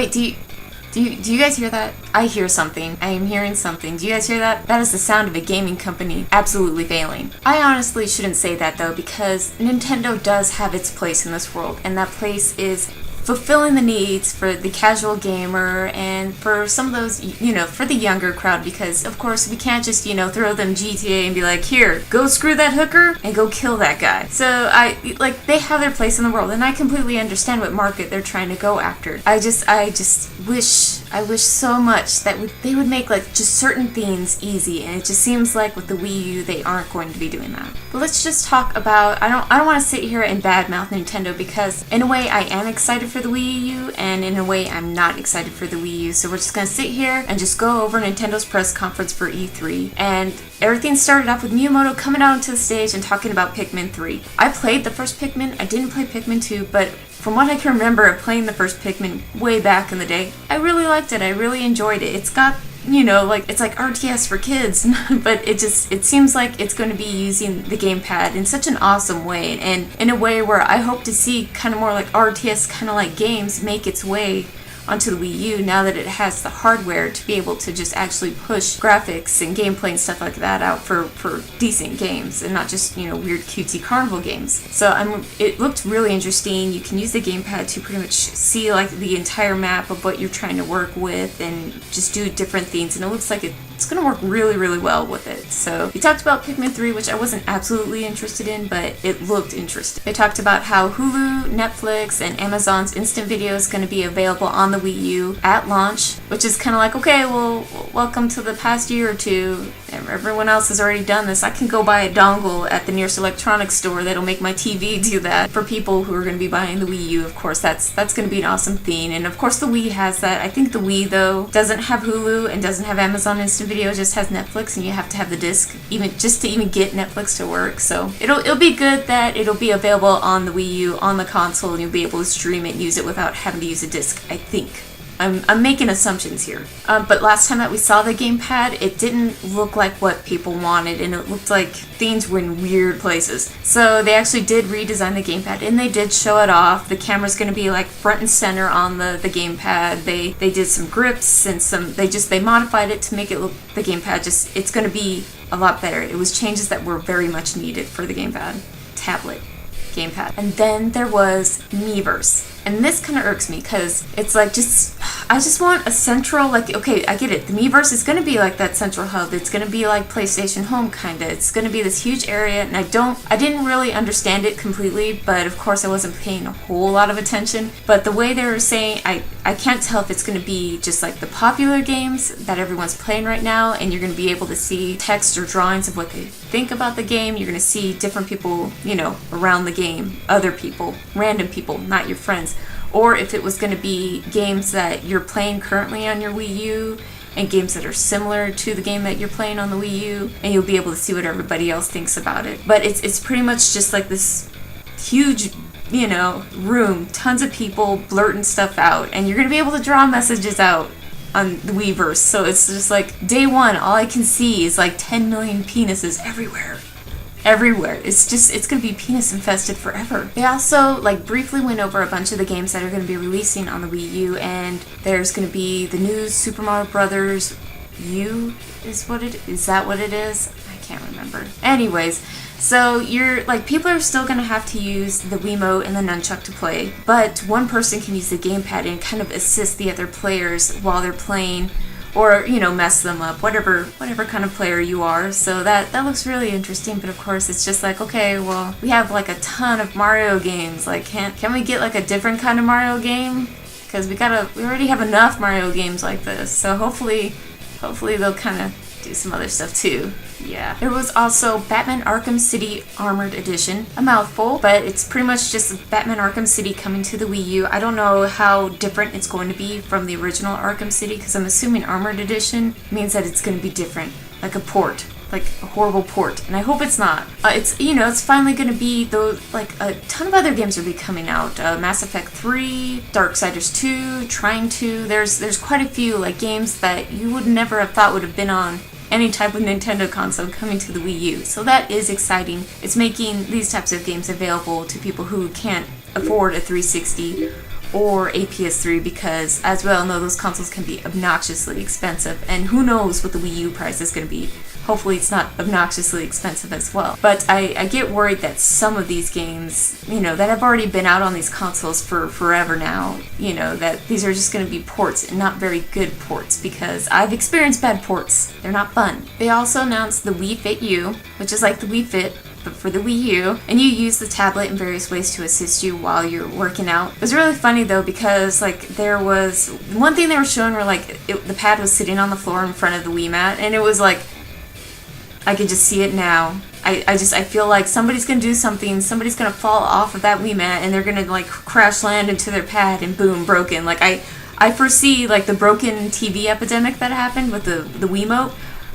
Wait, do you guys hear that? I hear something. I am hearing something. Do you guys hear that? That is the sound of a gaming company absolutely failing. I honestly shouldn't say that though, because Nintendo does have its place in this world, and that place is fulfilling the needs for the casual gamer and for some of those, for the younger crowd, because of course we can't just, throw them GTA and be like, here, go screw that hooker and go kill that guy. So they have their place in the world, and I completely understand what market they're trying to go after. I just wish so much that they would make like just certain things easy, and it just seems like with the Wii U they aren't going to be doing that. But let's just talk about, I don't want to sit here and badmouth Nintendo, because in a way I am excited for the Wii U, and in a way I'm not excited for the Wii U. So we're just gonna sit here and just go over Nintendo's press conference for E3. And everything started off with Miyamoto coming out onto the stage and talking about Pikmin 3. I played the first Pikmin, I didn't play Pikmin 2, but from what I can remember of playing the first Pikmin way back in the day, I really liked it, I really enjoyed it. It's got, it's like RTS for kids, but it seems like it's going to be using the gamepad in such an awesome way, and in a way where I hope to see kind of more like RTS kind of like games make its way onto the Wii U now that it has the hardware to be able to just actually push graphics and gameplay and stuff like that out for decent games, and not just, weird cutesy carnival games. So it looked really interesting. You can use the gamepad to pretty much see like the entire map of what you're trying to work with and just do different things, and it looks like it's going to work really, really well with it. So we talked about Pikmin 3, which I wasn't absolutely interested in, but it looked interesting. They talked about how Hulu, Netflix, and Amazon's instant video is going to be available on the Wii U at launch, which is kind of like, okay, well, welcome to the past year or two. Everyone else has already done this. I can go buy a dongle at the nearest electronics store that'll make my TV do that. For people who are going to be buying the Wii U, of course, that's going to be an awesome thing. And of course the Wii has that. I think the Wii, though, doesn't have Hulu and doesn't have Amazon Instant Video, just has Netflix, and you have to have the disc just to even get Netflix to work. So it'll be good that it'll be available on the Wii U, on the console, and you'll be able to stream it and use it without having to use a disc, I think. I'm making assumptions here. But last time that we saw the gamepad, it didn't look like what people wanted, and it looked like things were in weird places. So they actually did redesign the gamepad, and they did show it off. The camera's going to be like front and center on the gamepad. They did some grips and they modified it to make it look, the gamepad it's going to be a lot better. It was changes that were very much needed for the gamepad. Tablet. Gamepad. And then there was Miiverse. And this kind of irks me, because it's like I just want a central, like, okay, I get it. The Miiverse is going to be like that central hub. It's going to be like PlayStation Home, kind of. It's going to be this huge area, and I didn't really understand it completely, but of course I wasn't paying a whole lot of attention. But the way they were saying, I can't tell if it's going to be just like the popular games that everyone's playing right now, and you're going to be able to see text or drawings of what they think about the game. You're going to see different people, around the game, other people, random people, not your friends. Or if it was going to be games that you're playing currently on your Wii U, and games that are similar to the game that you're playing on the Wii U, and you'll be able to see what everybody else thinks about it. But it's pretty much just like this huge, room, tons of people blurting stuff out, and you're going to be able to draw messages out on the Miiverse. So it's just like, day one, all I can see is like 10 million penises everywhere. It's gonna be penis infested forever. They also briefly went over a bunch of the games that are gonna be releasing on the Wii U, and there's gonna be the new Super Mario Brothers U is that what it is? I can't remember. Anyways, so people are still gonna have to use the Wiimote and the nunchuck to play, but one person can use the gamepad and kind of assist the other players while they're playing, or mess them up, whatever kind of player you are. So that looks really interesting. But of course it's just like, okay, well, we have a ton of Mario games, can we get a different kind of Mario game, because we already have enough Mario games like this. So hopefully they'll kind of do some other stuff too. Yeah. There was also Batman Arkham City Armored Edition. A mouthful, but it's pretty much just Batman Arkham City coming to the Wii U. I don't know how different it's going to be from the original Arkham City, because I'm assuming Armored Edition means that it's going to be different, like a port. Like a horrible port, and I hope it's not. It's finally going to be those, a ton of other games will be coming out. Mass Effect 3, Darksiders 2, Trine 2. There's quite a few games that you would never have thought would have been on any type of Nintendo console coming to the Wii U. So that is exciting. It's making these types of games available to people who can't afford a 360 or a PS3 because, as we all know, those consoles can be obnoxiously expensive, and who knows what the Wii U price is going to be. Hopefully it's not obnoxiously expensive as well. But I get worried that some of these games, that have already been out on these consoles for forever now, that these are just going to be ports and not very good ports, because I've experienced bad ports. They're not fun. They also announced the Wii Fit U, which is like the Wii Fit, but for the Wii U, and you use the tablet in various ways to assist you while you're working out. It was really funny though, because there was one thing they were showing where the pad was sitting on the floor in front of the Wii mat, and it was like, I can just see it now. I feel like somebody's gonna do something, somebody's gonna fall off of that Wii mat, and they're gonna crash land into their pad and boom, broken. I foresee the broken TV epidemic that happened with the Wiimote.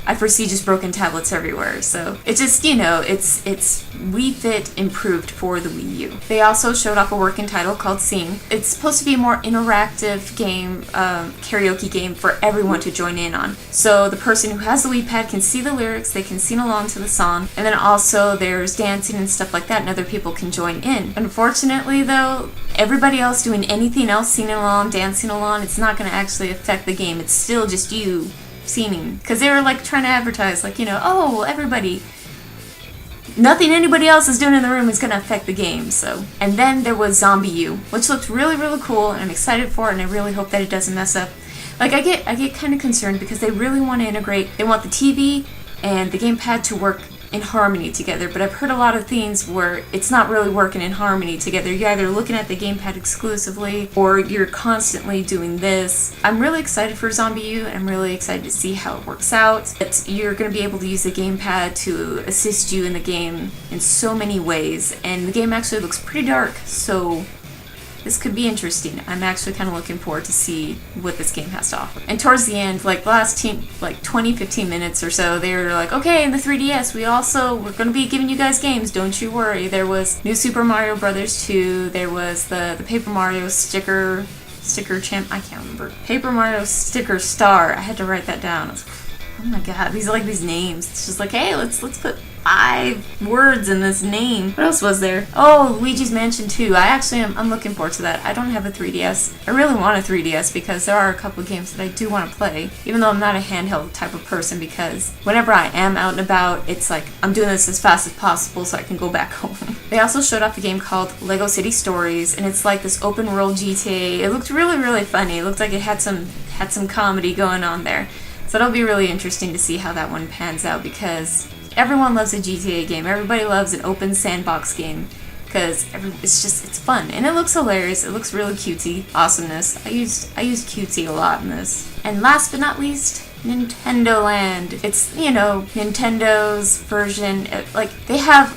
I foresee just broken tablets everywhere. So it just, it's Wii Fit improved for the Wii U. They also showed off a working title called Sing. It's supposed to be a more interactive game, karaoke game for everyone to join in on. So the person who has the Wii Pad can see the lyrics, they can sing along to the song, and then also there's dancing and stuff like that, and other people can join in. Unfortunately though, everybody else doing anything else, singing along, dancing along, it's not going to actually affect the game. It's still just you singing, because they were trying to advertise oh, everybody, nothing anybody else is doing in the room is going to affect the game. So, and then there was Zombie U, which looked really, really cool, and I'm excited for it, and I really hope that it doesn't mess up. I get kind of concerned because they really want to integrate, they want the TV and the gamepad to work in harmony together, but I've heard a lot of things where it's not really working in harmony together. You're either looking at the gamepad exclusively or you're constantly doing this. I'm really excited for Zombie U, and I'm really excited to see how it works out. You're going to be able to use the gamepad to assist you in the game in so many ways, and the game actually looks pretty dark, so this could be interesting. I'm actually kind of looking forward to see what this game has to offer. And towards the end, the last 20-15 minutes or so, they were like, okay, in the 3DS, we're going to be giving you guys games, don't you worry. There was New Super Mario Bros. 2, there was the Paper Mario sticker champ, I can't remember. Paper Mario sticker star, I had to write that down. Oh my god, these are these names. It's just hey, let's put 5 words in this name. What else was there? Oh, Luigi's Mansion 2. I'm looking forward to that. I don't have a 3DS. I really want a 3DS because there are a couple of games that I do want to play, even though I'm not a handheld type of person, because whenever I am out and about, it's I'm doing this as fast as possible so I can go back home. They also showed off a game called Lego City Stories, and it's this open world GTA. It looked really, really funny. It looked like it had some comedy going on there. So it'll be really interesting to see how that one pans out, because everyone loves a GTA game. Everybody loves an open sandbox game because it's fun, and it looks hilarious. It looks really cutesy. Awesomeness. I used cutesy a lot in this. And last but not least, Nintendo Land. It's, Nintendo's version.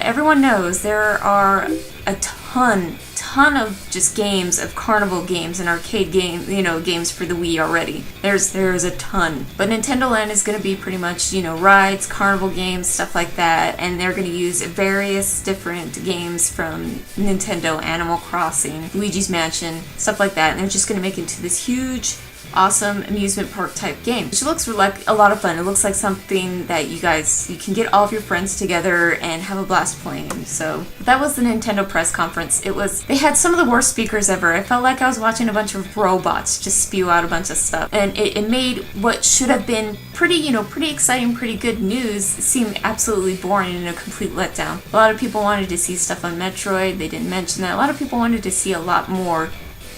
Everyone knows there are a ton of just games, of carnival games and arcade games for the Wii already. There's a ton. But Nintendo Land is going to be pretty much, rides, carnival games, stuff like that, and they're going to use various different games from Nintendo, Animal Crossing, Luigi's Mansion, stuff like that, and they're just going to make it into this huge, awesome amusement park type game, which looks like a lot of fun. It looks like something that you can get all of your friends together and have a blast playing. So that was the Nintendo press conference. They had some of the worst speakers ever. I felt like I was watching a bunch of robots just spew out a bunch of stuff, and it made what should have been pretty exciting, pretty good news seem absolutely boring and a complete letdown. A lot of people wanted to see stuff on Metroid. They didn't mention that. A lot of people wanted to see a lot more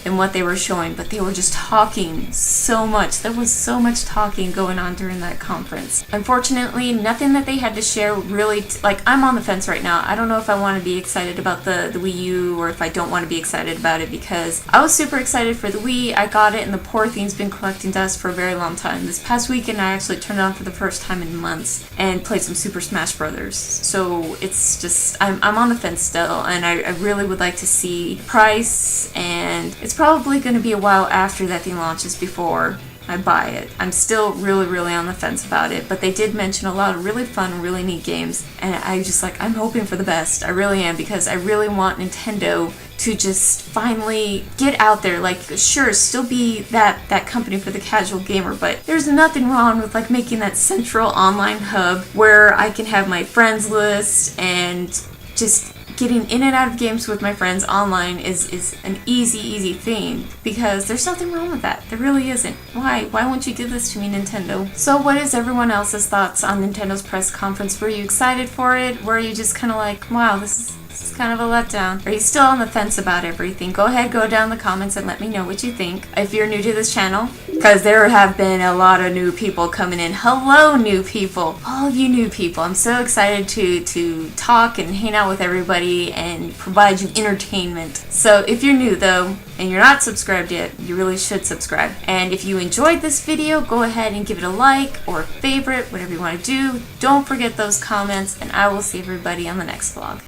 than what they were showing, but they were just talking so much. There was so much talking going on during that conference. Unfortunately, nothing that they had to share really, I'm on the fence right now. I don't know if I want to be excited about the Wii U or if I don't want to be excited about it, because I was super excited for the Wii. I got it, and the poor thing's been collecting dust for a very long time. This past weekend, I actually turned it on for the first time in months and played some Super Smash Brothers. So it's just, I'm on the fence still, and I really would like to see price, and it's probably going to be a while after that thing launches before I buy it. I'm still really, really on the fence about it, but they did mention a lot of really fun, really neat games, and I'm hoping for the best. I really am, because I really want Nintendo to just finally get out there. Sure, still be that company for the casual gamer, but there's nothing wrong with making that central online hub where I can have my friends list and just getting in and out of games with my friends online is an easy thing, because there's nothing wrong with that. There really isn't. Why won't you give this to me, Nintendo? So what is everyone else's thoughts on Nintendo's press conference? Were you excited for it? Were you just kind of like, wow, this is kind of a letdown? Are you still on the fence about everything? Go ahead, go down in the comments and let me know what you think. If you're new to this channel, because there have been a lot of new people coming in. Hello, new people. All you new people. I'm so excited to talk and hang out with everybody and provide you entertainment. So if you're new though, and you're not subscribed yet, you really should subscribe. And if you enjoyed this video, go ahead and give it a like or a favorite, whatever you want to do. Don't forget those comments, and I will see everybody on the next vlog.